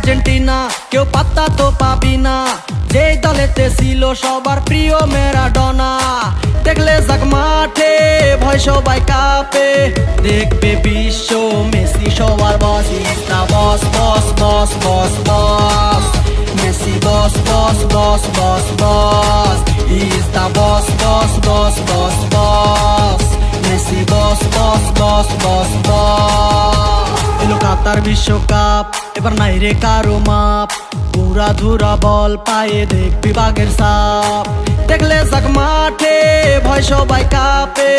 Argentina, কেউ পাত্তা তো পাবি না। যেই দলেতে ছিল সবার প্রিয় ম্যারাডোনা, দেখলে যাক মাঠে ভয় সবাই কাঁপে। দেখবে বিশ্ব মেসি সবার boss, is the boss boss boss boss boss. Messi boss boss boss boss boss, is the boss boss boss boss boss. Messi boss boss boss boss boss. এলো কাতার বিশ্বকাপ, এবার নাই রে কারো মাপ। পুরা ধুরা বল পায়ে দেখবি বাঘের সাপ। দেখলে যাক মাঠে ভয় সবাই কাঁপে।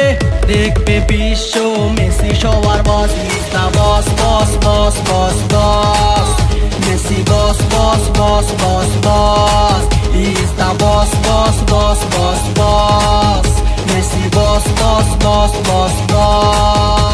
দেখবে বিশ্ব মেসি সবার boss, is the boss boss boss boss boss. Messi boss boss boss boss boss, is the boss boss boss boss boss. Messi boss boss boss boss boss.